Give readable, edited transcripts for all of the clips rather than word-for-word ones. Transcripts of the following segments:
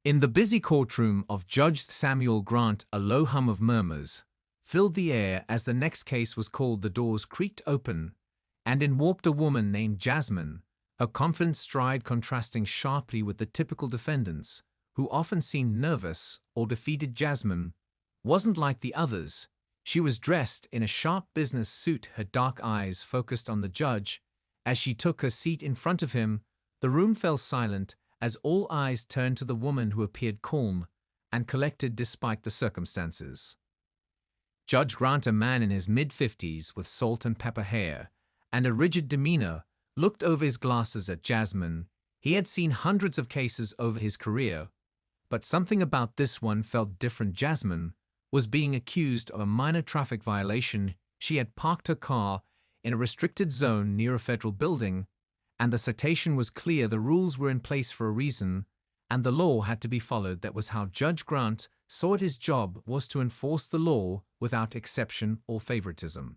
In the busy courtroom of Judge Samuel Grant, a low hum of murmurs filled the air as the next case was called. The doors creaked open, and in walked a woman named Jasmine, her confident stride contrasting sharply with the typical defendants, who often seemed nervous or defeated. Jasmine wasn't like the others. She was dressed in a sharp business suit, her dark eyes focused on the judge. As she took her seat in front of him, the room fell silent as all eyes turned to the woman, who appeared calm and collected despite the circumstances. Judge Grant, a man in his mid-50s with salt and pepper hair and a rigid demeanor, looked over his glasses at Jasmine. He had seen hundreds of cases over his career, but something about this one felt different. Jasmine was being accused of a minor traffic violation. She had parked her car in a restricted zone near a federal building, and the citation was clear. The rules were in place for a reason, and the law had to be followed. That was how Judge Grant saw it. His job was to enforce the law without exception or favoritism.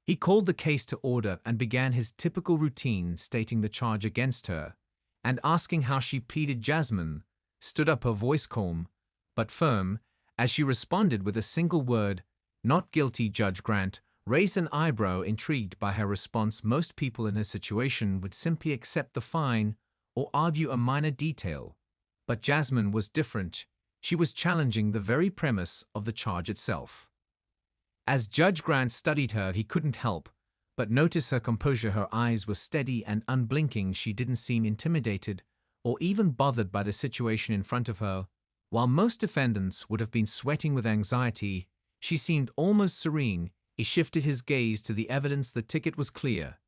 He called the case to order and began his typical routine, stating the charge against her and asking how she pleaded. Jasmine stood up, her voice calm but firm, as she responded with a single word, "Not guilty." Judge Grant raised an eyebrow, intrigued by her response. Most people in her situation would simply accept the fine or argue a minor detail, but Jasmine was different. She was challenging the very premise of the charge itself. As Judge Grant studied her, he couldn't help but notice her composure. Her eyes were steady and unblinking. She didn't seem intimidated or even bothered by the situation in front of her. While most defendants would have been sweating with anxiety, she seemed almost serene. He shifted his gaze to the evidence. The ticket was clear,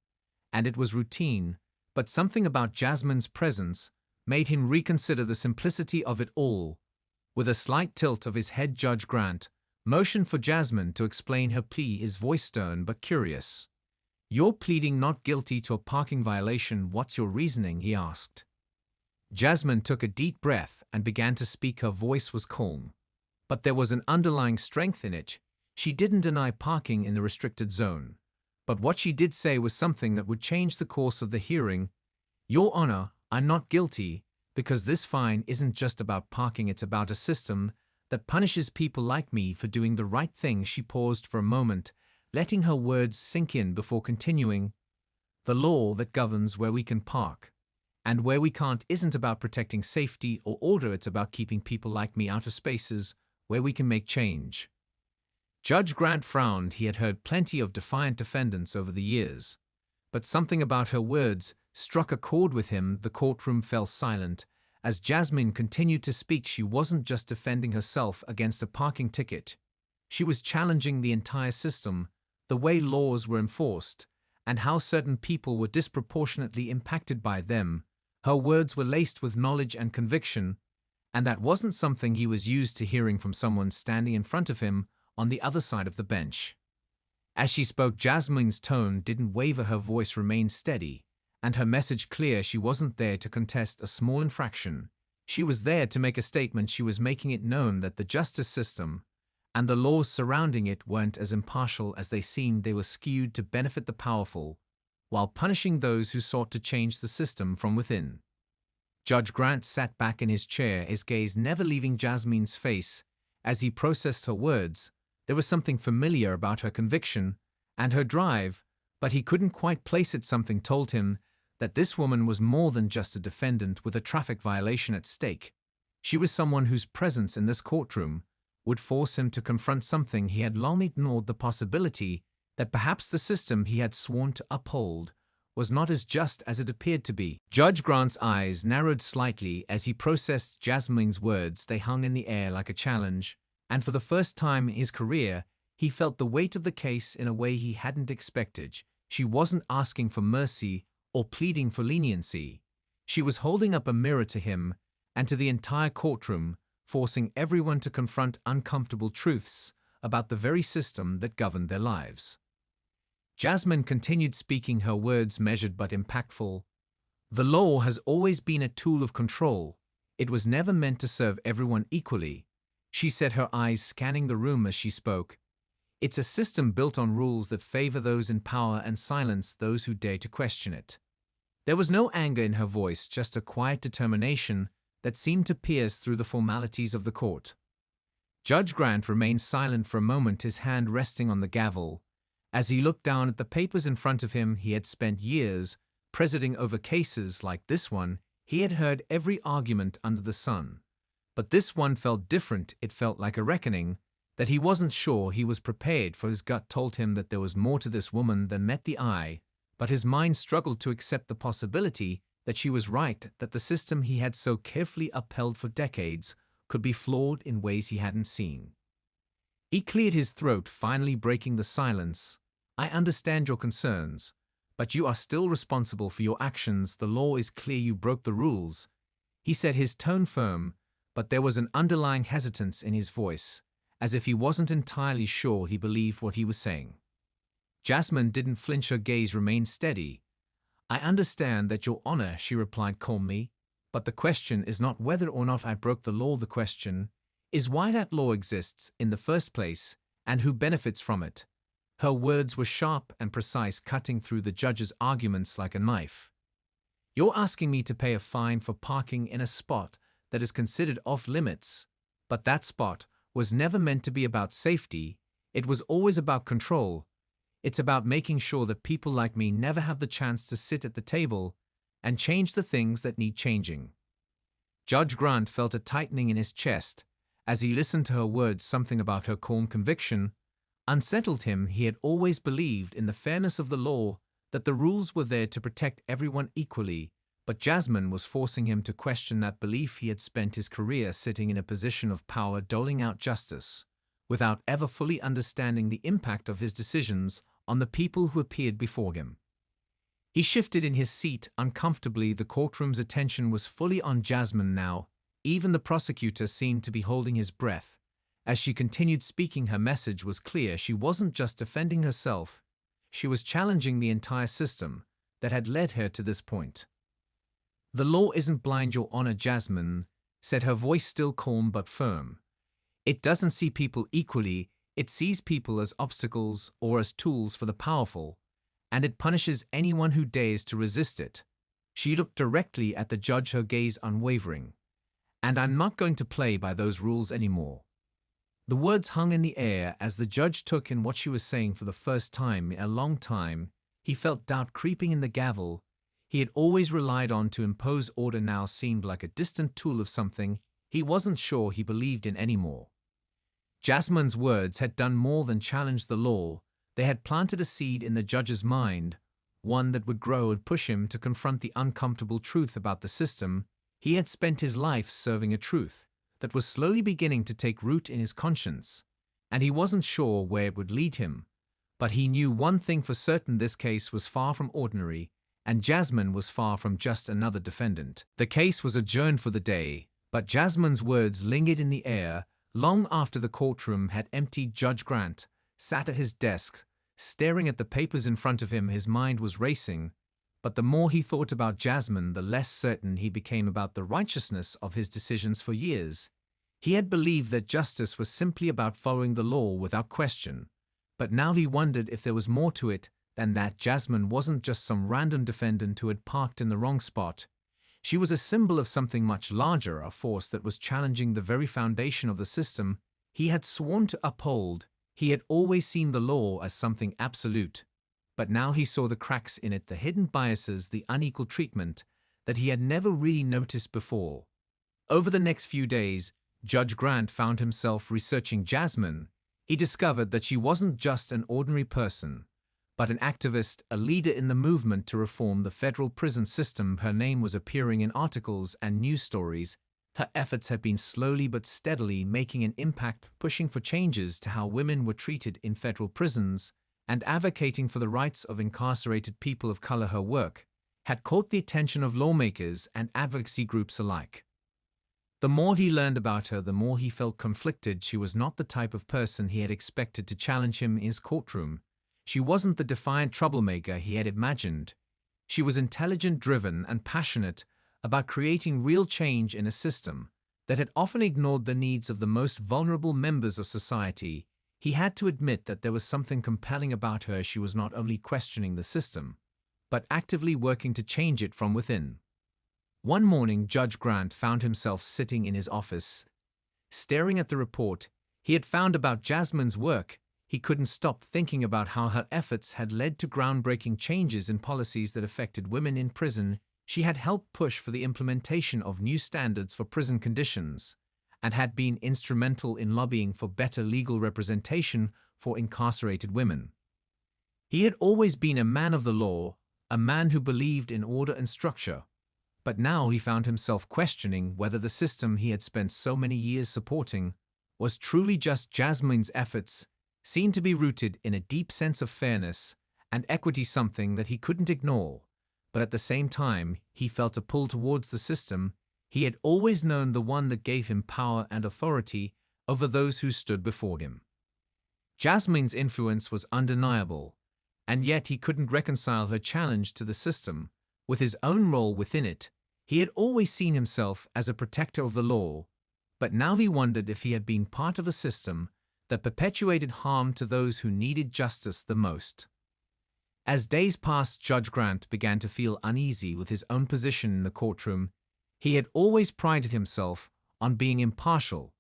and it was routine, but something about Jasmine's presence made him reconsider the simplicity of it all. With a slight tilt of his head, Judge Grant motioned for Jasmine to explain her plea, his voice stern but curious. "You're pleading not guilty to a parking violation. What's your reasoning?" he asked. Jasmine took a deep breath and began to speak. Her voice was calm, but there was an underlying strength in it. She didn't deny parking in the restricted zone, but what she did say was something that would change the course of the hearing. "Your Honor, I'm not guilty because this fine isn't just about parking. It's about a system that punishes people like me for doing the right thing." She paused for a moment, letting her words sink in before continuing. "The law that governs where we can park and where we can't isn't about protecting safety or order. It's about keeping people like me out of spaces where we can make change." Judge Grant frowned. He had heard plenty of defiant defendants over the years, but something about her words struck a chord with him. The courtroom fell silent as Jasmine continued to speak. She wasn't just defending herself against a parking ticket. She was challenging the entire system, the way laws were enforced, and how certain people were disproportionately impacted by them. Her words were laced with knowledge and conviction, and that wasn't something he was used to hearing from someone standing in front of him on the other side of the bench. As she spoke, Jasmine's tone didn't waver. Her voice remained steady, and her message clear. She wasn't there to contest a small infraction. She was there to make a statement. She was making it known that the justice system and the laws surrounding it weren't as impartial as they seemed. They were skewed to benefit the powerful, while punishing those who sought to change the system from within. Judge Grant sat back in his chair, his gaze never leaving Jasmine's face as he processed her words. There was something familiar about her conviction and her drive, but he couldn't quite place it. Something told him that this woman was more than just a defendant with a traffic violation at stake. She was someone whose presence in this courtroom would force him to confront something he had long ignored, the possibility that perhaps the system he had sworn to uphold was not as just as it appeared to be. Judge Grant's eyes narrowed slightly as he processed Jasmine's words. They hung in the air like a challenge, and for the first time in his career, he felt the weight of the case in a way he hadn't expected. She wasn't asking for mercy or pleading for leniency. She was holding up a mirror to him and to the entire courtroom, forcing everyone to confront uncomfortable truths about the very system that governed their lives. Jasmine continued speaking, her words measured but impactful. "The law has always been a tool of control. It was never meant to serve everyone equally," she said, her eyes scanning the room as she spoke. "It's a system built on rules that favor those in power and silence those who dare to question it." There was no anger in her voice, just a quiet determination that seemed to pierce through the formalities of the court. Judge Grant remained silent for a moment, his hand resting on the gavel. As he looked down at the papers in front of him, he had spent years presiding over cases like this one. He had heard every argument under the sun. But this one felt different. It felt like a reckoning that he wasn't sure he was prepared for. His gut told him that there was more to this woman than met the eye, but his mind struggled to accept the possibility that she was right, that the system he had so carefully upheld for decades could be flawed in ways he hadn't seen. He cleared his throat, finally breaking the silence. "I understand your concerns, but you are still responsible for your actions. The law is clear, you broke the rules," he said, his tone firm, but there was an underlying hesitance in his voice, as if he wasn't entirely sure he believed what he was saying. Jasmine didn't flinch, her gaze remained steady. "I understand that, Your Honor," she replied calmly, "but the question is not whether or not I broke the law. The question is why that law exists in the first place and who benefits from it." Her words were sharp and precise, cutting through the judge's arguments like a knife. "You're asking me to pay a fine for parking in a spot that is considered off-limits, but that spot was never meant to be about safety. It was always about control. It's about making sure that people like me never have the chance to sit at the table and change the things that need changing." Judge Grant felt a tightening in his chest as he listened to her words. Something about her calm conviction unsettled him. He had always believed in the fairness of the law, that the rules were there to protect everyone equally, but Jasmine was forcing him to question that belief. He had spent his career sitting in a position of power, doling out justice, without ever fully understanding the impact of his decisions on the people who appeared before him. He shifted in his seat uncomfortably. The courtroom's attention was fully on Jasmine now. Even the prosecutor seemed to be holding his breath. As she continued speaking, her message was clear. She wasn't just defending herself, she was challenging the entire system that had led her to this point. "The law isn't blind, Your Honor," Jasmine said, her voice still calm but firm. "It doesn't see people equally, it sees people as obstacles or as tools for the powerful, and it punishes anyone who dares to resist it." She looked directly at the judge, her gaze unwavering. "And I'm not going to play by those rules anymore." The words hung in the air as the judge took in what she was saying. For the first time in a long time, he felt doubt creeping in. The gavel he had always relied on to impose order now seemed like a distant tool of something he wasn't sure he believed in anymore. Jasmine's words had done more than challenge the law. They had planted a seed in the judge's mind, one that would grow and push him to confront the uncomfortable truth about the system. He had spent his life serving a truth that was slowly beginning to take root in his conscience, and he wasn't sure where it would lead him. But he knew one thing for certain: this case was far from ordinary, and Jasmine was far from just another defendant. The case was adjourned for the day, but Jasmine's words lingered in the air long after the courtroom had emptied. Judge Grant sat at his desk, staring at the papers in front of him. His mind was racing, but the more he thought about Jasmine, the less certain he became about the righteousness of his decisions. For years, he had believed that justice was simply about following the law without question, but now he wondered if there was more to it than that. Jasmine wasn't just some random defendant who had parked in the wrong spot. She was a symbol of something much larger, a force that was challenging the very foundation of the system he had sworn to uphold. He had always seen the law as something absolute, but now he saw the cracks in it, the hidden biases, the unequal treatment that he had never really noticed before. Over the next few days, Judge Grant found himself researching Jasmine. He discovered that she wasn't just an ordinary person, but an activist, a leader in the movement to reform the federal prison system. Her name was appearing in articles and news stories. Her efforts had been slowly but steadily making an impact, pushing for changes to how women were treated in federal prisons and advocating for the rights of incarcerated people of color. Her work had caught the attention of lawmakers and advocacy groups alike. The more he learned about her, the more he felt conflicted. She was not the type of person he had expected to challenge him in his courtroom. She wasn't the defiant troublemaker he had imagined. She was intelligent, driven, and passionate about creating real change in a system that had often ignored the needs of the most vulnerable members of society. He had to admit that there was something compelling about her. She was not only questioning the system, but actively working to change it from within. One morning, Judge Grant found himself sitting in his office, staring at the report he had found about Jasmine's work. He couldn't stop thinking about how her efforts had led to groundbreaking changes in policies that affected women in prison. She had helped push for the implementation of new standards for prison conditions, and had been instrumental in lobbying for better legal representation for incarcerated women. He had always been a man of the law, a man who believed in order and structure. But now he found himself questioning whether the system he had spent so many years supporting was truly just. Jasmine's efforts seemed to be rooted in a deep sense of fairness and equity, something that he couldn't ignore. But at the same time, he felt a pull towards the system he had always known, the one that gave him power and authority over those who stood before him. Jasmine's influence was undeniable, and yet he couldn't reconcile her challenge to the system with his own role within it. He had always seen himself as a protector of the law, but now he wondered if he had been part of a system that perpetuated harm to those who needed justice the most. As days passed, Judge Grant began to feel uneasy with his own position in the courtroom. He had always prided himself on being impartial,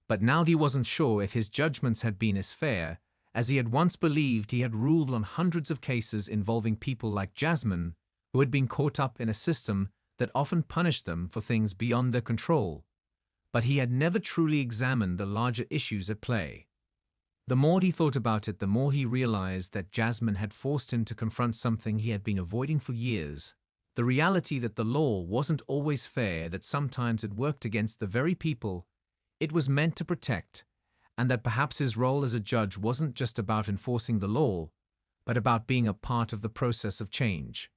but now he wasn't sure if his judgments had been as fair as he had once believed. He had ruled on hundreds of cases involving people like Jasmine, who had been caught up in a system that often punished them for things beyond their control. But he had never truly examined the larger issues at play. The more he thought about it, the more he realized that Jasmine had forced him to confront something he had been avoiding for years: the reality that the law wasn't always fair, that sometimes it worked against the very people it was meant to protect, and that perhaps his role as a judge wasn't just about enforcing the law, but about being a part of the process of change.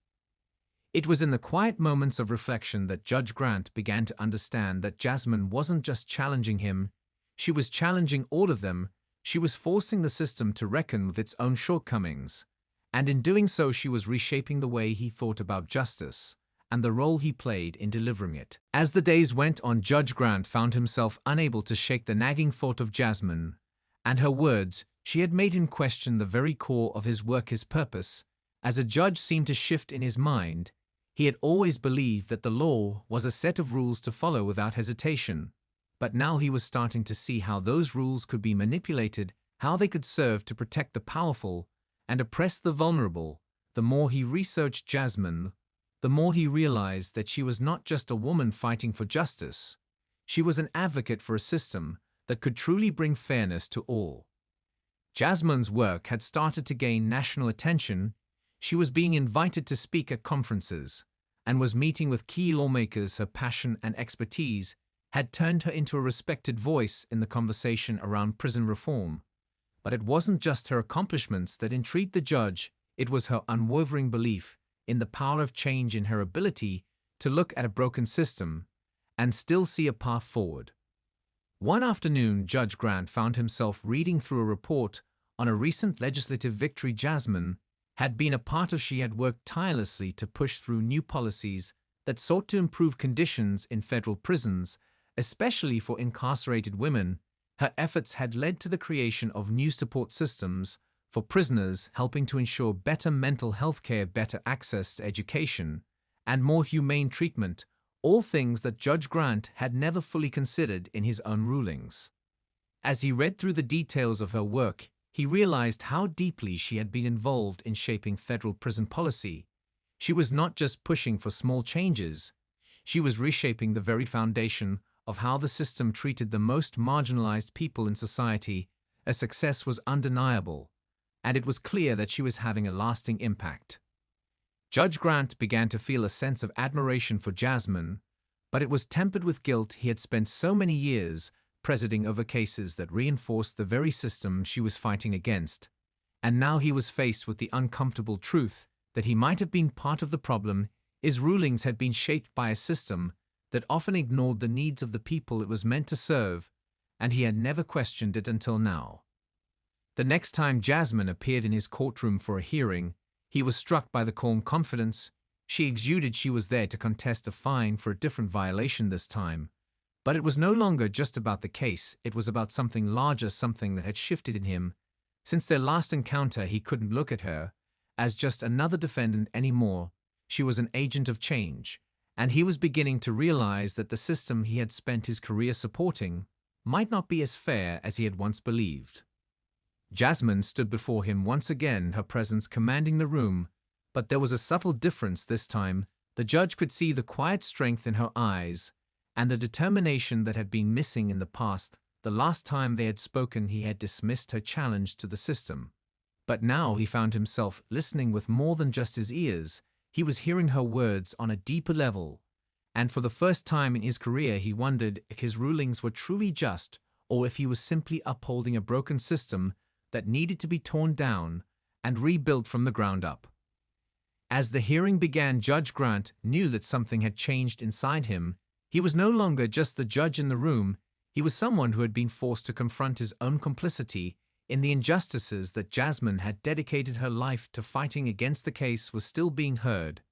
It was in the quiet moments of reflection that Judge Grant began to understand that Jasmine wasn't just challenging him, she was challenging all of them. She was forcing the system to reckon with its own shortcomings, and in doing so she was reshaping the way he thought about justice and the role he played in delivering it. As the days went on, Judge Grant found himself unable to shake the nagging thought of Jasmine and her words. She had made him question the very core of his work. His purpose as a judge seemed to shift in his mind. He had always believed that the law was a set of rules to follow without hesitation, but now he was starting to see how those rules could be manipulated, how they could serve to protect the powerful and oppress the vulnerable. The more he researched Jasmine, the more he realized that she was not just a woman fighting for justice. She was an advocate for a system that could truly bring fairness to all. Jasmine's work had started to gain national attention. She was being invited to speak at conferences and was meeting with key lawmakers. Her passion and expertise had turned her into a respected voice in the conversation around prison reform. But it wasn't just her accomplishments that intrigued the judge, it was her unwavering belief in the power of change, in her ability to look at a broken system and still see a path forward. One afternoon, Judge Grant found himself reading through a report on a recent legislative victory Jasmine had been a part of. She had worked tirelessly to push through new policies that sought to improve conditions in federal prisons, especially for incarcerated women. Her efforts had led to the creation of new support systems for prisoners, helping to ensure better mental health care, better access to education, and more humane treatment, all things that Judge Grant had never fully considered in his own rulings. As he read through the details of her work, he realized how deeply she had been involved in shaping federal prison policy. She was not just pushing for small changes, she was reshaping the very foundation of how the system treated the most marginalized people in society. Her success was undeniable, and it was clear that she was having a lasting impact. Judge Grant began to feel a sense of admiration for Jasmine, but it was tempered with guilt. He had spent so many years presiding over cases that reinforced the very system she was fighting against, and now he was faced with the uncomfortable truth that he might have been part of the problem. His rulings had been shaped by a system that often ignored the needs of the people it was meant to serve, and he had never questioned it until now. The next time Jasmine appeared in his courtroom for a hearing, he was struck by the calm confidence she exuded. She was there to contest a fine for a different violation this time. But it was no longer just about the case, it was about something larger, something that had shifted in him. Since their last encounter, he couldn't look at her as just another defendant anymore. She was an agent of change, and he was beginning to realize that the system he had spent his career supporting might not be as fair as he had once believed. Jasmine stood before him once again, her presence commanding the room, but there was a subtle difference this time. The judge could see the quiet strength in her eyes and the determination that had been missing in the past. The last time they had spoken, he had dismissed her challenge to the system. But now he found himself listening with more than just his ears. He was hearing her words on a deeper level, and for the first time in his career he wondered if his rulings were truly just or if he was simply upholding a broken system that needed to be torn down and rebuilt from the ground up. As the hearing began, Judge Grant knew that something had changed inside him. He was no longer just the judge in the room. He was someone who had been forced to confront his own complicity in the injustices that Jasmine had dedicated her life to fighting against. The case was still being heard,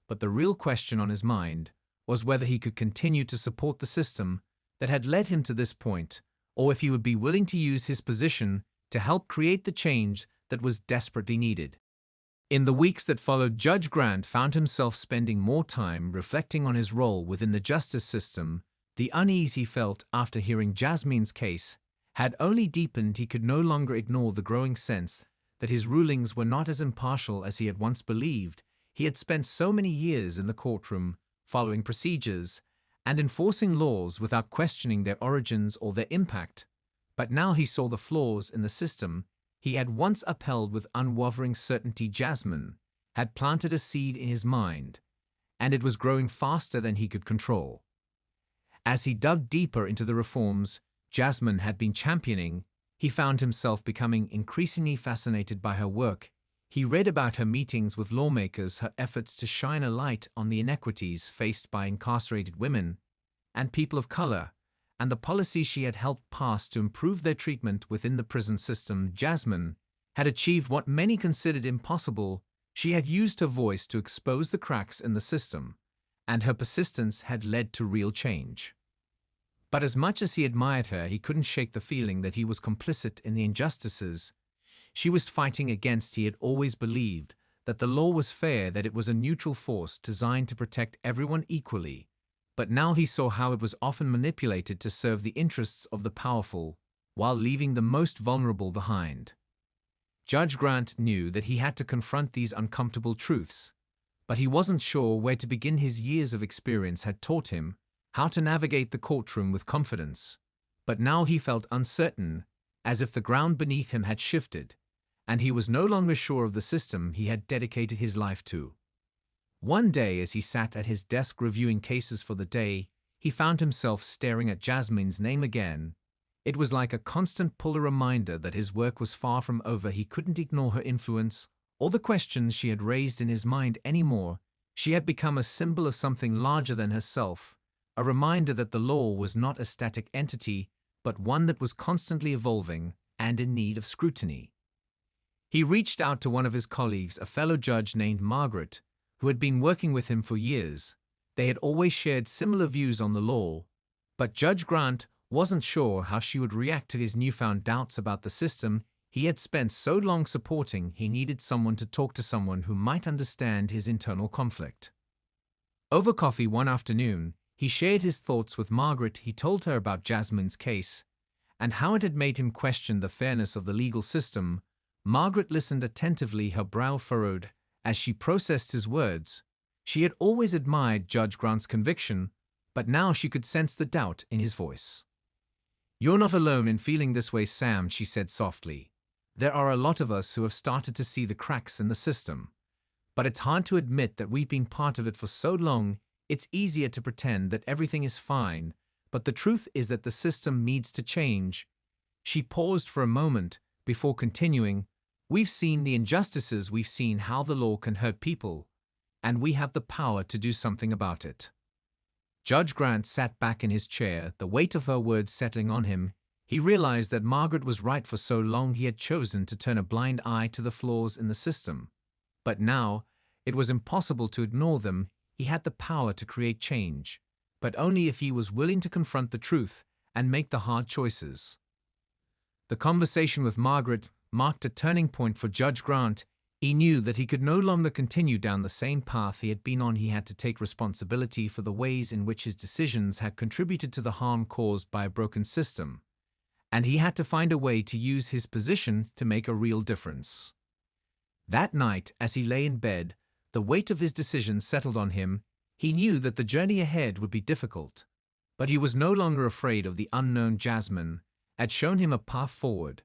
but the real question on his mind was whether he could continue to support the system that had led him to this point, or if he would be willing to use his position to help create the change that was desperately needed. In the weeks that followed, Judge Grant found himself spending more time reflecting on his role within the justice system. The unease he felt after hearing Jasmine's case had only deepened. He could no longer ignore the growing sense that his rulings were not as impartial as he had once believed. He had spent so many years in the courtroom, following procedures and enforcing laws without questioning their origins or their impact. But now he saw the flaws in the system he had once upheld with unwavering certainty. Jasmine had planted a seed in his mind, and it was growing faster than he could control. As he dug deeper into the reforms Jasmine had been championing, he found himself becoming increasingly fascinated by her work. He read about her meetings with lawmakers, her efforts to shine a light on the inequities faced by incarcerated women and people of color, and the policies she had helped pass to improve their treatment within the prison system. Jasmine had achieved what many considered impossible. She had used her voice to expose the cracks in the system, and her persistence had led to real change. But as much as he admired her, he couldn't shake the feeling that he was complicit in the injustices she was fighting against. He had always believed that the law was fair, that it was a neutral force designed to protect everyone equally. But now he saw how it was often manipulated to serve the interests of the powerful, while leaving the most vulnerable behind. Judge Grant knew that he had to confront these uncomfortable truths, but he wasn't sure where to begin. His years of experience had taught him how to navigate the courtroom with confidence, but now he felt uncertain, as if the ground beneath him had shifted, and he was no longer sure of the system he had dedicated his life to. One day, as he sat at his desk reviewing cases for the day, he found himself staring at Jasmine's name again. It was like a constant pull, a reminder that his work was far from over. He couldn't ignore her influence or the questions she had raised in his mind anymore. She had become a symbol of something larger than herself, a reminder that the law was not a static entity, but one that was constantly evolving and in need of scrutiny. He reached out to one of his colleagues, a fellow judge named Margaret, who had been working with him for years. They had always shared similar views on the law, but Judge Grant wasn't sure how she would react to his newfound doubts about the system he had spent so long supporting. He needed someone to talk to, someone who might understand his internal conflict. Over coffee one afternoon, he shared his thoughts with Margaret. He told her about Jasmine's case and how it had made him question the fairness of the legal system. Margaret listened attentively, her brow furrowed as she processed his words. She had always admired Judge Grant's conviction, but now she could sense the doubt in his voice. "You're not alone in feeling this way, Sam," she said softly. "There are a lot of us who have started to see the cracks in the system. But it's hard to admit that we've been part of it for so long. It's easier to pretend that everything is fine, but the truth is that the system needs to change." She paused for a moment before continuing. "We've seen the injustices, we've seen how the law can hurt people, and we have the power to do something about it." Judge Grant sat back in his chair, the weight of her words settling on him. He realized that Margaret was right. For so long he had chosen to turn a blind eye to the flaws in the system. But now it was impossible to ignore them. He had the power to create change, but only if he was willing to confront the truth and make the hard choices. The conversation with Margaret marked a turning point for Judge Grant. He knew that he could no longer continue down the same path he had been on. He had to take responsibility for the ways in which his decisions had contributed to the harm caused by a broken system, and he had to find a way to use his position to make a real difference. That night, as he lay in bed, the weight of his decisions settled on him. He knew that the journey ahead would be difficult, but he was no longer afraid of the unknown. Jasmine had shown him a path forward,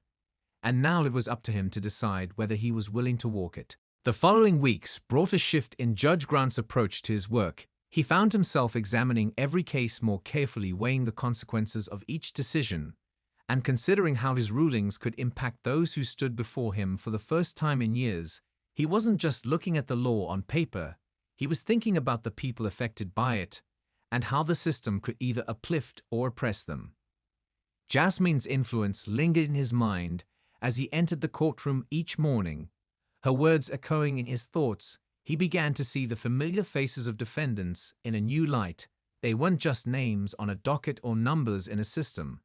and now it was up to him to decide whether he was willing to walk it. The following weeks brought a shift in Judge Grant's approach to his work. He found himself examining every case more carefully, weighing the consequences of each decision, and considering how his rulings could impact those who stood before him. For the first time in years, he wasn't just looking at the law on paper, he was thinking about the people affected by it, and how the system could either uplift or oppress them. Jasmine's influence lingered in his mind as he entered the courtroom each morning, her words echoing in his thoughts. He began to see the familiar faces of defendants in a new light. They weren't just names on a docket or numbers in a system.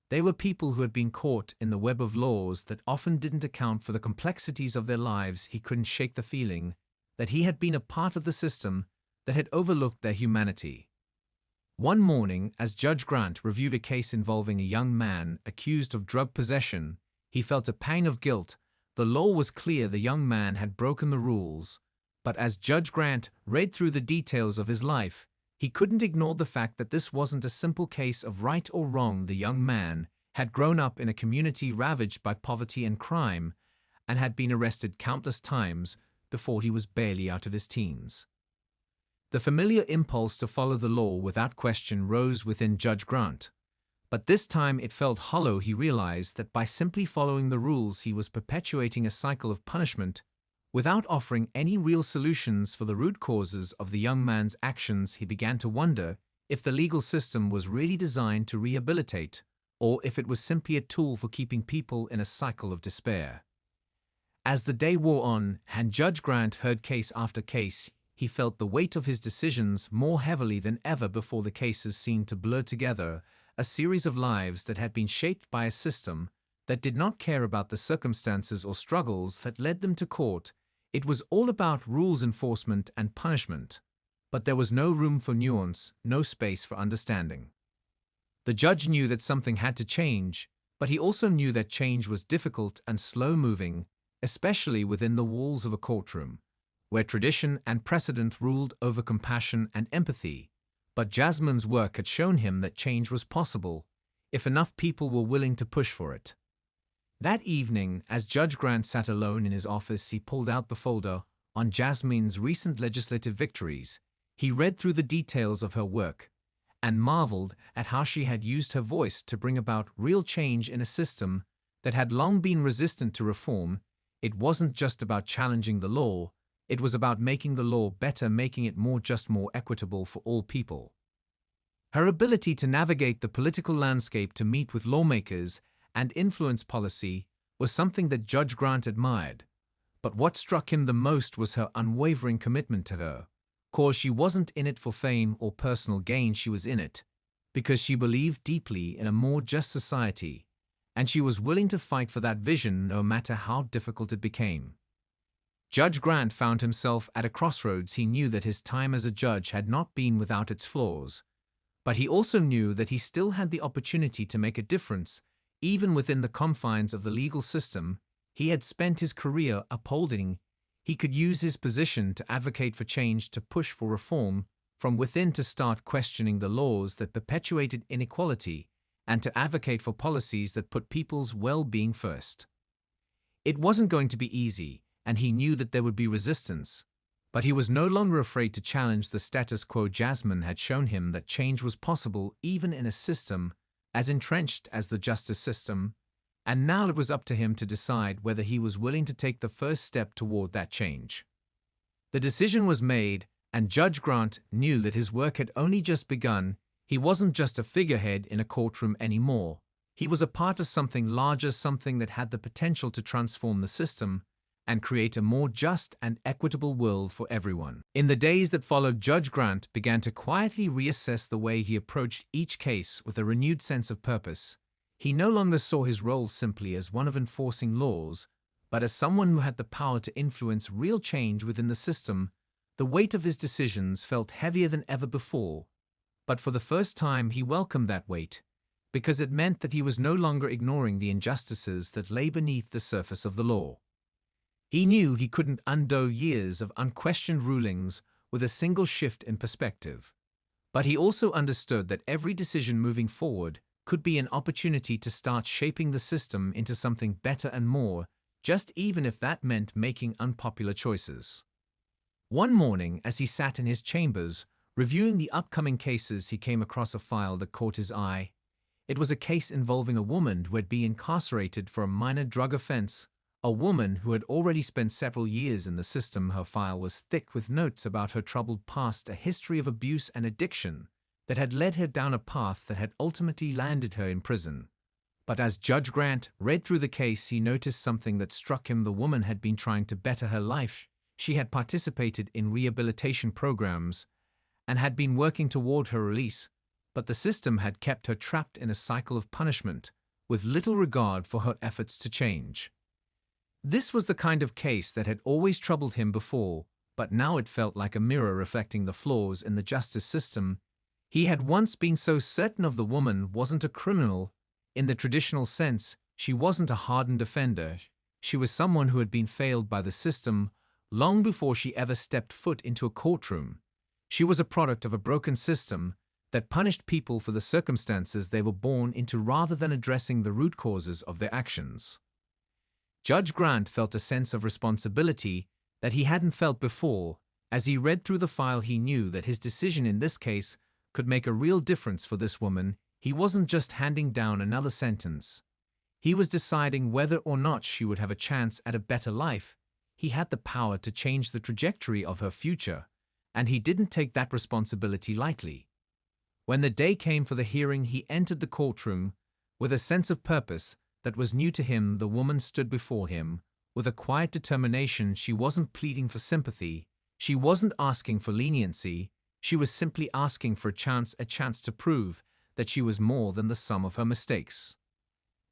They were people who had been caught in the web of laws that often didn't account for the complexities of their lives. He couldn't shake the feeling that he had been a part of the system that had overlooked their humanity. One morning, as Judge Grant reviewed a case involving a young man accused of drug possession, he felt a pang of guilt. The law was clear: the young man had broken the rules. But as Judge Grant read through the details of his life, he couldn't ignore the fact that this wasn't a simple case of right or wrong. The young man had grown up in a community ravaged by poverty and crime, and had been arrested countless times before he was barely out of his teens. The familiar impulse to follow the law without question rose within Judge Grant. But this time it felt hollow. He realized that by simply following the rules, he was perpetuating a cycle of punishment without offering any real solutions for the root causes of the young man's actions. He began to wonder if the legal system was really designed to rehabilitate, or if it was simply a tool for keeping people in a cycle of despair. As the day wore on and Judge Grant heard case after case, he felt the weight of his decisions more heavily than ever before. The cases seemed to blur together, a series of lives that had been shaped by a system that did not care about the circumstances or struggles that led them to court. It was all about rules enforcement and punishment, but there was no room for nuance, no space for understanding. The judge knew that something had to change, but he also knew that change was difficult and slow-moving, especially within the walls of a courtroom, where tradition and precedent ruled over compassion and empathy. But Jasmine's work had shown him that change was possible, if enough people were willing to push for it. That evening, as Judge Grant sat alone in his office, he pulled out the folder on Jasmine's recent legislative victories. He read through the details of her work and marveled at how she had used her voice to bring about real change in a system that had long been resistant to reform. It wasn't just about challenging the law. It was about making the law better, making it more just, more equitable for all people. Her ability to navigate the political landscape, to meet with lawmakers and influence policy, was something that Judge Grant admired. But what struck him the most was her unwavering commitment to her cause. She wasn't in it for fame or personal gain. She was in it because she believed deeply in a more just society, and she was willing to fight for that vision no matter how difficult it became. Judge Grant found himself at a crossroads. He knew that his time as a judge had not been without its flaws, but he also knew that he still had the opportunity to make a difference, even within the confines of the legal system he had spent his career upholding. He could use his position to advocate for change, to push for reform from within, to start questioning the laws that perpetuated inequality, and to advocate for policies that put people's well-being first. It wasn't going to be easy, and he knew that there would be resistance, but he was no longer afraid to challenge the status quo. Jasmine had shown him that change was possible even in a system as entrenched as the justice system, and now it was up to him to decide whether he was willing to take the first step toward that change. The decision was made, and Judge Grant knew that his work had only just begun. He wasn't just a figurehead in a courtroom anymore. He was a part of something larger, something that had the potential to transform the system and create a more just and equitable world for everyone. In the days that followed, Judge Grant began to quietly reassess the way he approached each case with a renewed sense of purpose. He no longer saw his role simply as one of enforcing laws, But as someone who had the power to influence real change within the system, the weight of his decisions felt heavier than ever before. But for the first time, he welcomed that weight, because it meant that he was no longer ignoring the injustices that lay beneath the surface of the law. He knew he couldn't undo years of unquestioned rulings with a single shift in perspective. But he also understood that every decision moving forward could be an opportunity to start shaping the system into something better and more, just even if that meant making unpopular choices. One morning, as he sat in his chambers, reviewing the upcoming cases, he came across a file that caught his eye. It was a case involving a woman who had been incarcerated for a minor drug offense, a woman who had already spent several years in the system. Her file was thick with notes about her troubled past, a history of abuse and addiction that had led her down a path that had ultimately landed her in prison. But as Judge Grant read through the case, he noticed something that struck him. The woman had been trying to better her life. She had participated in rehabilitation programs and had been working toward her release, but the system had kept her trapped in a cycle of punishment, with little regard for her efforts to change. This was the kind of case that had always troubled him before, but now it felt like a mirror reflecting the flaws in the justice system. He had once been so certain of the woman wasn't a criminal. In the traditional sense, she wasn't a hardened offender. She was someone who had been failed by the system long before she ever stepped foot into a courtroom. She was a product of a broken system that punished people for the circumstances they were born into rather than addressing the root causes of their actions. Judge Grant felt a sense of responsibility that he hadn't felt before. As he read through the file, he knew that his decision in this case could make a real difference for this woman. He wasn't just handing down another sentence. He was deciding whether or not she would have a chance at a better life. He had the power to change the trajectory of her future, and he didn't take that responsibility lightly. When the day came for the hearing, he entered the courtroom with a sense of purpose that was new to him. The woman stood before him with a quiet determination. She wasn't pleading for sympathy. She wasn't asking for leniency. She was simply asking for a chance to prove that she was more than the sum of her mistakes.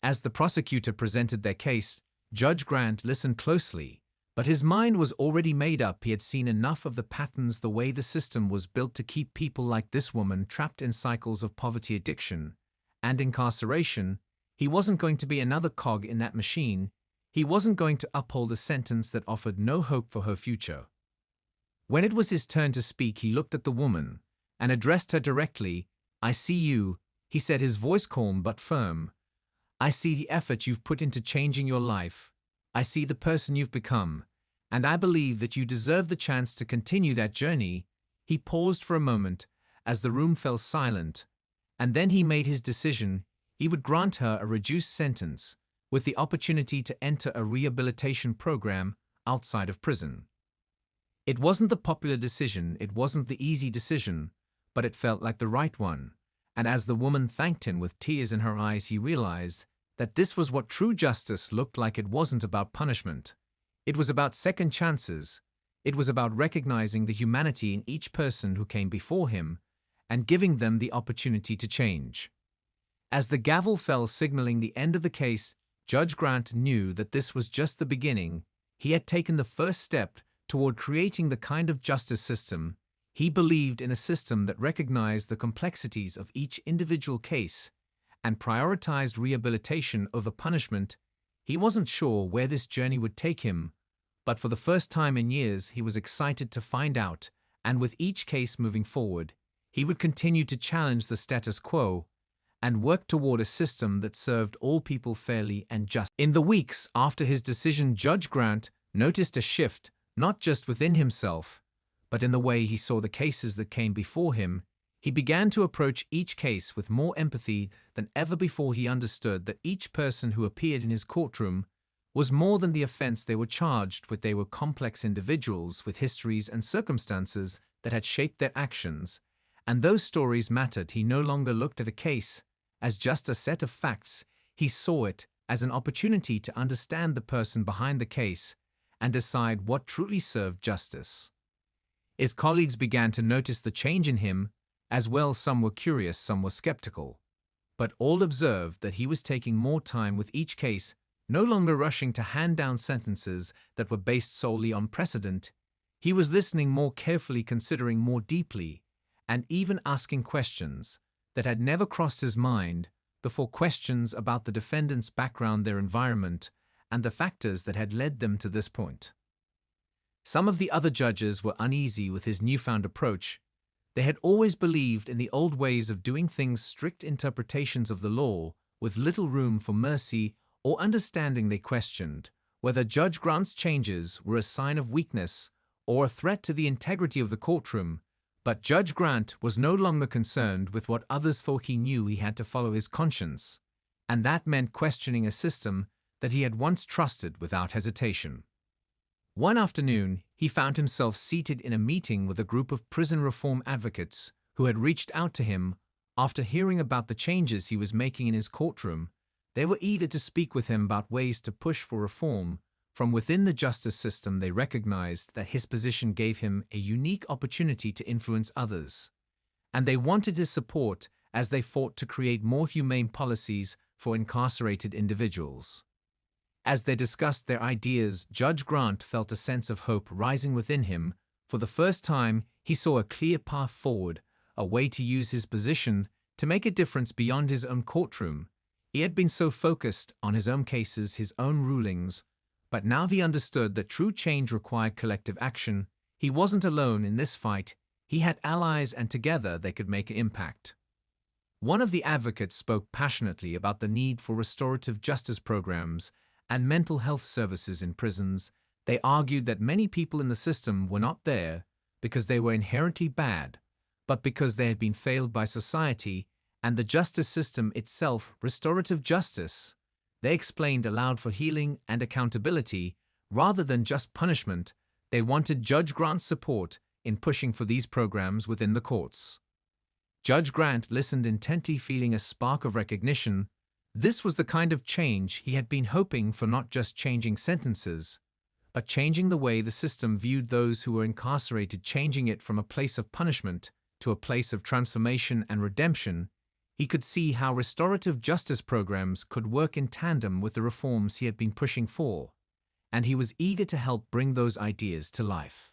As the prosecutor presented their case, Judge Grant listened closely, but his mind was already made up. He had seen enough of the patterns, the way the system was built to keep people like this woman trapped in cycles of poverty, addiction, and incarceration. He wasn't going to be another cog in that machine. He wasn't going to uphold a sentence that offered no hope for her future. When it was his turn to speak, he looked at the woman and addressed her directly. "I see you," he said, his voice calm but firm. "I see the effort you've put into changing your life. I see the person you've become, and I believe that you deserve the chance to continue that journey." He paused for a moment as the room fell silent, and then he made his decision. He would grant her a reduced sentence with the opportunity to enter a rehabilitation program outside of prison. It wasn't the popular decision, it wasn't the easy decision, but it felt like the right one. And as the woman thanked him with tears in her eyes, he realized that this was what true justice looked like. It wasn't about punishment. It was about second chances. It was about recognizing the humanity in each person who came before him and giving them the opportunity to change. As the gavel fell, signaling the end of the case, Judge Grant knew that this was just the beginning. He had taken the first step toward creating the kind of justice system. He believed in a system that recognized the complexities of each individual case and prioritized rehabilitation over punishment. He wasn't sure where this journey would take him, but for the first time in years, he was excited to find out, and with each case moving forward, he would continue to challenge the status quo and work toward a system that served all people fairly and justly. In the weeks after his decision, Judge Grant noticed a shift, not just within himself, but in the way he saw the cases that came before him. He began to approach each case with more empathy than ever before. He understood that each person who appeared in his courtroom was more than the offense they were charged with. They were complex individuals with histories and circumstances that had shaped their actions, and those stories mattered. He no longer looked at a case as just a set of facts. He saw it as an opportunity to understand the person behind the case and decide what truly served justice. His colleagues began to notice the change in him as well. Some were curious, some were skeptical, but all observed that he was taking more time with each case, no longer rushing to hand down sentences that were based solely on precedent. He was listening more carefully, considering more deeply, and even asking questions that had never crossed his mind before, questions about the defendant's background, their environment, and the factors that had led them to this point. Some of the other judges were uneasy with his newfound approach. They had always believed in the old ways of doing things, strict interpretations of the law, with little room for mercy or understanding. They questioned whether Judge Grant's changes were a sign of weakness or a threat to the integrity of the courtroom. But Judge Grant was no longer concerned with what others thought. He knew he had to follow his conscience, and that meant questioning a system that he had once trusted without hesitation. One afternoon, he found himself seated in a meeting with a group of prison reform advocates who had reached out to him after hearing about the changes he was making in his courtroom. They were eager to speak with him about ways to push for reform from within the justice system. They recognized that his position gave him a unique opportunity to influence others, and they wanted his support as they fought to create more humane policies for incarcerated individuals. As they discussed their ideas, Judge Grant felt a sense of hope rising within him. For the first time, he saw a clear path forward, a way to use his position to make a difference beyond his own courtroom. He had been so focused on his own cases, his own rulings, but now he understood that true change required collective action. He wasn't alone in this fight. He had allies, and together they could make an impact. One of the advocates spoke passionately about the need for restorative justice programs and mental health services in prisons. They argued that many people in the system were not there because they were inherently bad, but because they had been failed by society and the justice system itself. Restorative justice, they explained, allowed for healing and accountability rather than just punishment. They wanted Judge Grant's support in pushing for these programs within the courts. Judge Grant listened intently, feeling a spark of recognition. This was the kind of change he had been hoping for, not just changing sentences, but changing the way the system viewed those who were incarcerated, changing it from a place of punishment to a place of transformation and redemption. He could see how restorative justice programs could work in tandem with the reforms he had been pushing for, and he was eager to help bring those ideas to life.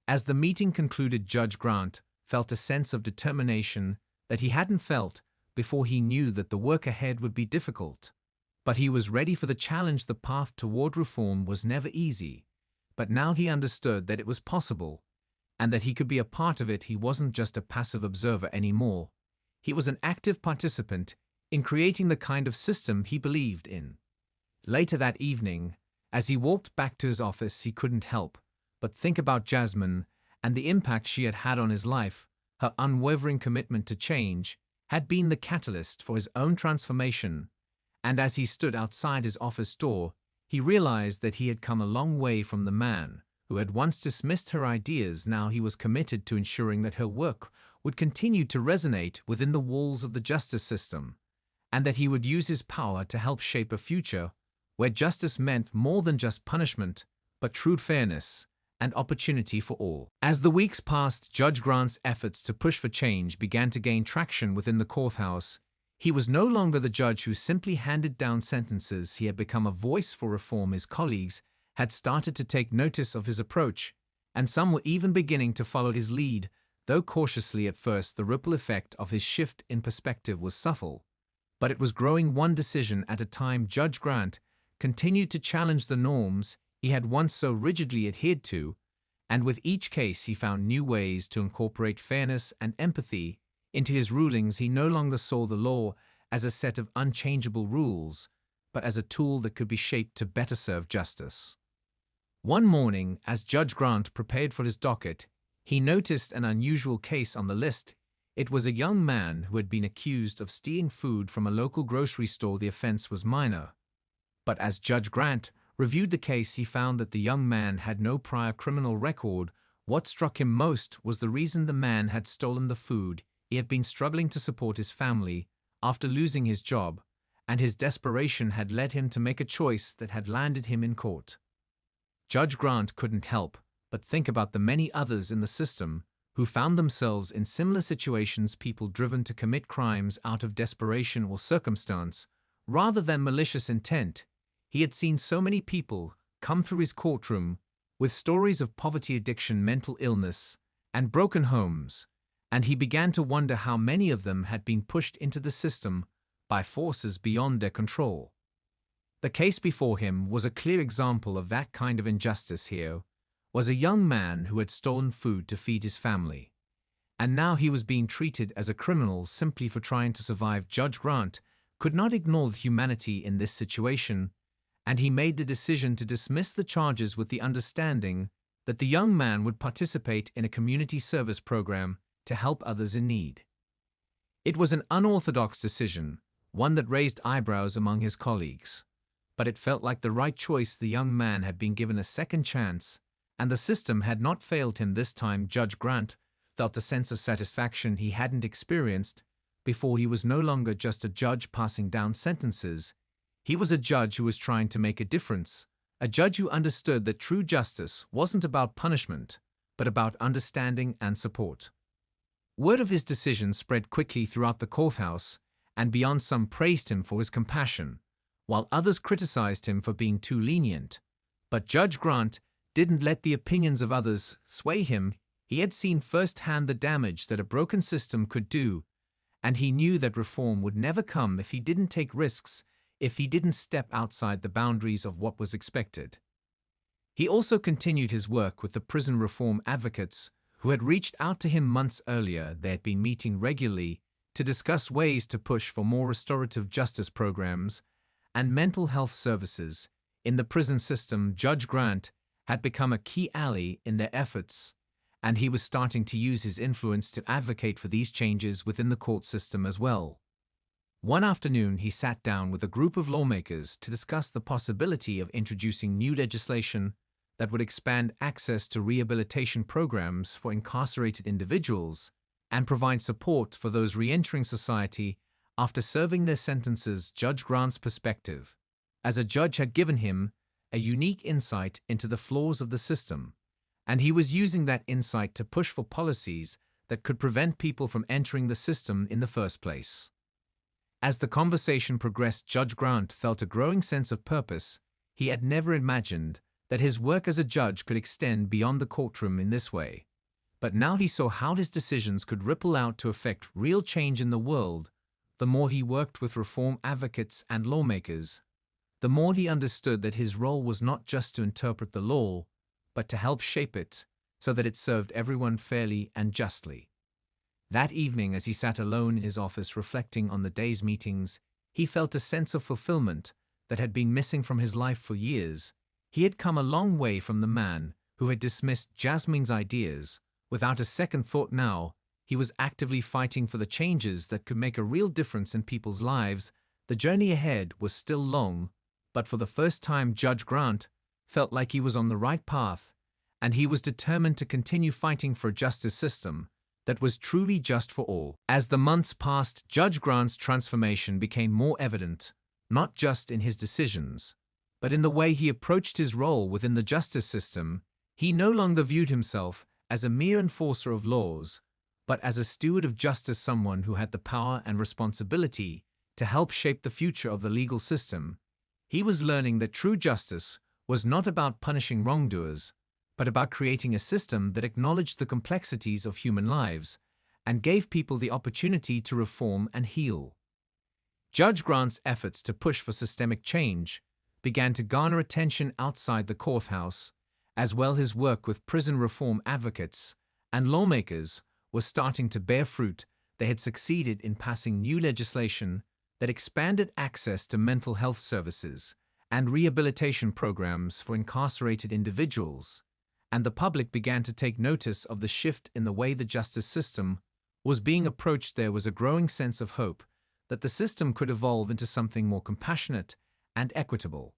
As the meeting concluded, Judge Grant felt a sense of determination that he hadn't felt before. He knew that the work ahead would be difficult, but he was ready for the challenge. The path toward reform was never easy, but now he understood that it was possible and that he could be a part of it. He wasn't just a passive observer anymore. He was an active participant in creating the kind of system he believed in. Later that evening, as he walked back to his office, he couldn't help but think about Jasmine and the impact she had had on his life. Her unwavering commitment to change had been the catalyst for his own transformation, and as he stood outside his office door, he realized that he had come a long way from the man who had once dismissed her ideas. Now he was committed to ensuring that her work would continue to resonate within the walls of the justice system, and that he would use his power to help shape a future where justice meant more than just punishment, but true fairness and opportunity for all. As the weeks passed, Judge Grant's efforts to push for change began to gain traction within the courthouse. He was no longer the judge who simply handed down sentences. He had become a voice for reform. His colleagues had started to take notice of his approach, and some were even beginning to follow his lead. Though cautiously at first, the ripple effect of his shift in perspective was subtle, but it was growing. One decision at a time, Judge Grant continued to challenge the norms he had once so rigidly adhered to, and with each case he found new ways to incorporate fairness and empathy into his rulings. He no longer saw the law as a set of unchangeable rules, but as a tool that could be shaped to better serve justice. One morning, as Judge Grant prepared for his docket, he noticed an unusual case on the list. It was a young man who had been accused of stealing food from a local grocery store. The offense was minor, but as Judge Grant reviewed the case, he found that the young man had no prior criminal record. What struck him most was the reason the man had stolen the food. He had been struggling to support his family after losing his job, and his desperation had led him to make a choice that had landed him in court. Judge Grant couldn't help but think about the many others in the system who found themselves in similar situations, people driven to commit crimes out of desperation or circumstance rather than malicious intent. He had seen so many people come through his courtroom with stories of poverty, addiction, mental illness, and broken homes, and he began to wonder how many of them had been pushed into the system by forces beyond their control. The case before him was a clear example of that kind of injustice. Here was a young man who had stolen food to feed his family, and now he was being treated as a criminal simply for trying to survive. Judge Grant could not ignore the humanity in this situation, and he made the decision to dismiss the charges with the understanding that the young man would participate in a community service program to help others in need. It was an unorthodox decision, one that raised eyebrows among his colleagues, but it felt like the right choice. The young man had been given a second chance, and the system had not failed him this time. Judge Grant felt a sense of satisfaction he hadn't experienced before. He was no longer just a judge passing down sentences. He was a judge who was trying to make a difference, a judge who understood that true justice wasn't about punishment, but about understanding and support. Word of his decision spread quickly throughout the courthouse, and beyond. Some praised him for his compassion, while others criticized him for being too lenient. But Judge Grant didn't let the opinions of others sway him. He had seen firsthand the damage that a broken system could do, and he knew that reform would never come if he didn't take risks, if he didn't step outside the boundaries of what was expected. He also continued his work with the prison reform advocates who had reached out to him months earlier. They had been meeting regularly to discuss ways to push for more restorative justice programs and mental health services in the prison system. Judge Grant had become a key ally in their efforts, and he was starting to use his influence to advocate for these changes within the court system as well. One afternoon, he sat down with a group of lawmakers to discuss the possibility of introducing new legislation that would expand access to rehabilitation programs for incarcerated individuals and provide support for those re-entering society after serving their sentences. Judge Grant's perspective as a judge had given him a unique insight into the flaws of the system, and he was using that insight to push for policies that could prevent people from entering the system in the first place. As the conversation progressed, Judge Grant felt a growing sense of purpose. He had never imagined that his work as a judge could extend beyond the courtroom in this way. But now he saw how his decisions could ripple out to affect real change in the world. The more he worked with reform advocates and lawmakers, the more he understood that his role was not just to interpret the law, but to help shape it so that it served everyone fairly and justly. That evening, as he sat alone in his office reflecting on the day's meetings, he felt a sense of fulfillment that had been missing from his life for years. He had come a long way from the man who had dismissed Jasmine's ideas without a second thought. Now, he was actively fighting for the changes that could make a real difference in people's lives. The journey ahead was still long, but for the first time, Judge Grant felt like he was on the right path, and he was determined to continue fighting for a justice system that was truly just for all. As the months passed, Judge Grant's transformation became more evident, not just in his decisions, but in the way he approached his role within the justice system. He no longer viewed himself as a mere enforcer of laws, but as a steward of justice, someone who had the power and responsibility to help shape the future of the legal system. He was learning that true justice was not about punishing wrongdoers, but about creating a system that acknowledged the complexities of human lives and gave people the opportunity to reform and heal. Judge Grant's efforts to push for systemic change began to garner attention outside the courthouse, as well. His work with prison reform advocates and lawmakers was starting to bear fruit. They had succeeded in passing new legislation that expanded access to mental health services and rehabilitation programs for incarcerated individuals, and the public began to take notice of the shift in the way the justice system was being approached. There was a growing sense of hope that the system could evolve into something more compassionate and equitable.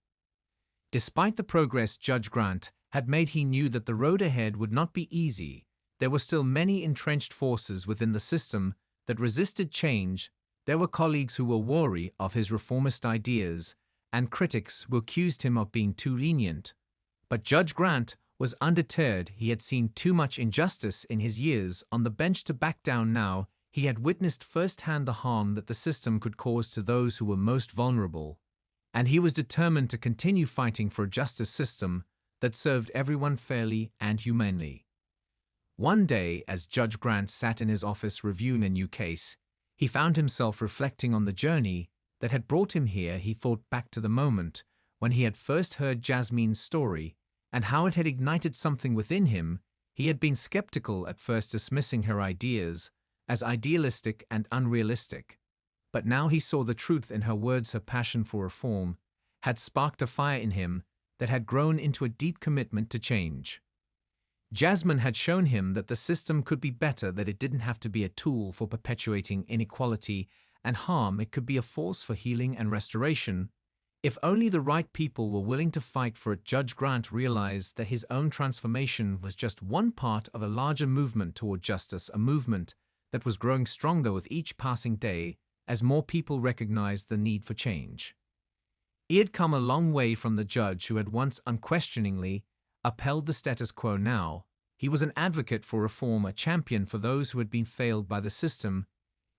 Despite the progress Judge Grant had made, he knew that the road ahead would not be easy. There were still many entrenched forces within the system that resisted change. There were colleagues who were wary of his reformist ideas and critics who accused him of being too lenient. But Judge Grant was undeterred. He had seen too much injustice in his years on the bench to back down. Now, he had witnessed firsthand the harm that the system could cause to those who were most vulnerable. and he was determined to continue fighting for a justice system that served everyone fairly and humanely. One day, as Judge Grant sat in his office reviewing a new case, he found himself reflecting on the journey that had brought him here. He thought back to the moment when he had first heard Jasmine's story and how it had ignited something within him. He had been skeptical at first, dismissing her ideas as idealistic and unrealistic. But now he saw the truth in her words. Her passion for reform had sparked a fire in him that had grown into a deep commitment to change. Jasmine had shown him that the system could be better, that it didn't have to be a tool for perpetuating inequality and harm. It could be a force for healing and restoration, if only the right people were willing to fight for it. Judge Grant realized that his own transformation was just one part of a larger movement toward justice, a movement that was growing stronger with each passing day as more people recognized the need for change. He had come a long way from the judge who had once unquestioningly upheld the status quo. Now, he was an advocate for reform, a champion for those who had been failed by the system.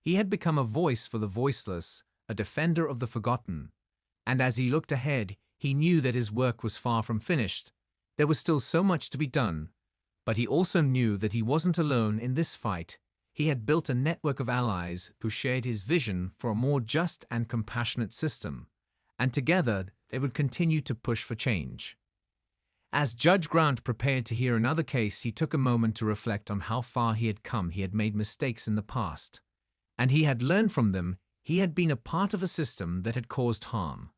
He had become a voice for the voiceless, a defender of the forgotten. And as he looked ahead, he knew that his work was far from finished. There was still so much to be done. But he also knew that he wasn't alone in this fight. He had built a network of allies who shared his vision for a more just and compassionate system. And together, they would continue to push for change. As Judge Grant prepared to hear another case, he took a moment to reflect on how far he had come. He had made mistakes in the past, and he had learned from them. He had been a part of a system that had caused harm.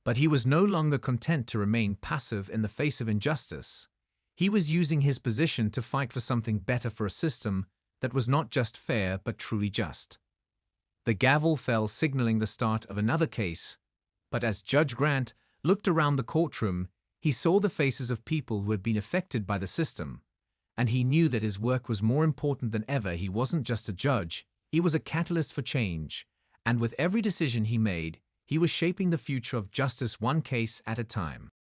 But he was no longer content to remain passive in the face of injustice. He was using his position to fight for something better, for a system that was not just fair but truly just. The gavel fell, signaling the start of another case. But as Judge Grant looked around the courtroom, he saw the faces of people who had been affected by the system, and he knew that his work was more important than ever. He wasn't just a judge, he was a catalyst for change, and with every decision he made, he was shaping the future of justice one case at a time.